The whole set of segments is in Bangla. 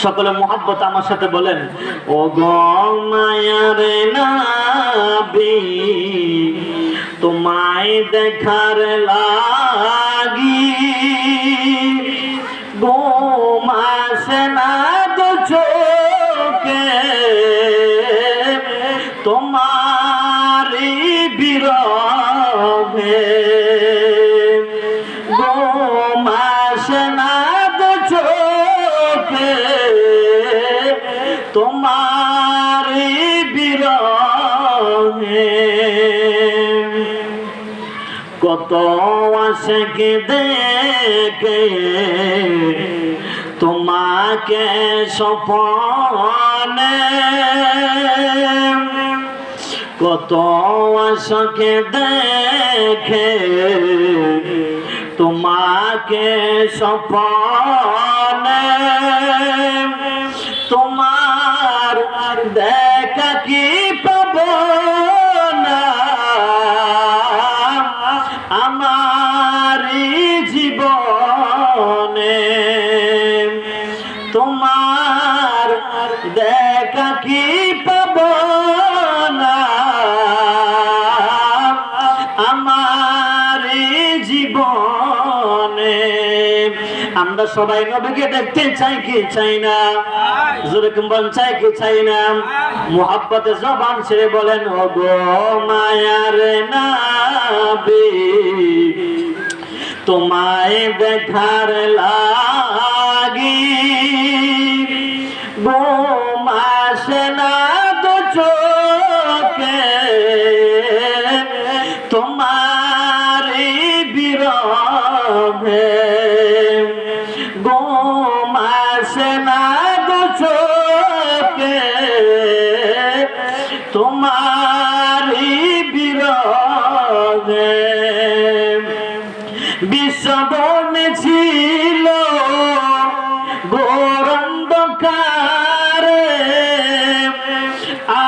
সকলে মোহাব্বত আমার সাথে বলেন, ও গো মায়ার নবী তোমায় দেখার লাগি ঘুম আসে না তো চোখে তোমারি বিরহে ঘুম আসে না তো চোখে তোমারি বিরহে কত আশিক দেখে তোমাকে স্বপ্নে কত আশিক দেখে তোমাকে স্বপ্নে তোমার দেখা কি পাবো না আমার জীবনে তোমার দেখা কি পাবো না আমার জীবনে। আমরা সবাই নবীকে দেখতে চাই কি চাই না? যেরকম বল চাই কি চাই না? মুহাব্বতে জবান ছেড়ে বলেন, ও গো মায়ার নবী তোমায় দেখার লাগি ঘুম আসে না তো চোখে তোমার বিরহে ঘুম আসে না তো চোখে তোমার বিরহে বিশ্ববনে ছিল ঘোর অন্ধকারে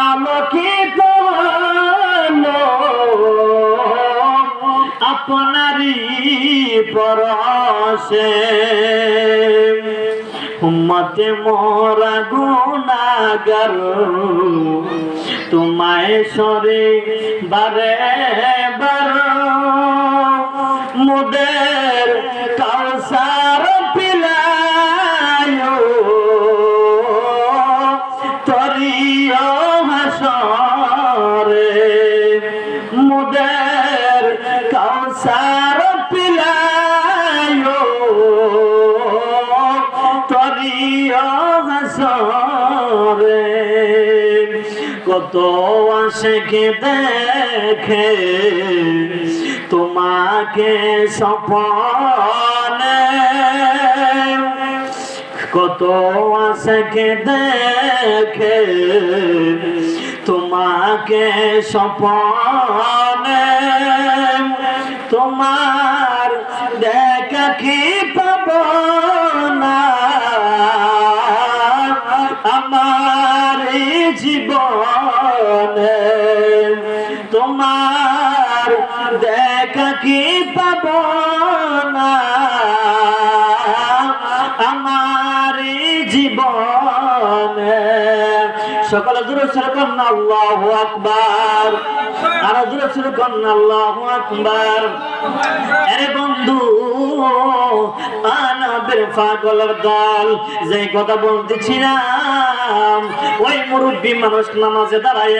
আলোকিত হলো আপনারই পরশে উম্মতে মোরা গুনাহগার তোমায় সরে বারে বার মুদের কাউসার পিলায়ো তরিও হাসরে মুদের কাউসার পিলায়ো তরিও হাসরে কত আশিক দেখে তোমাকে স্বপ্নে কত আশিক দেখে তোমাকে স্বপ্নে তোমার দেখা কি পাবো না আমার জীবনে তোমার দেখা কি পাবো না আমার জীবনে। সকলে জোরে সরে বলুন আল্লাহু আকবার, আর জোরে সরে বলুন আল্লাহু আকবার। আরে বন্ধু আনবের পাগলের দল যে কথা বলতেছিলাম ওই মুরব্বী মানুষ নামাজে দাঁড়ায়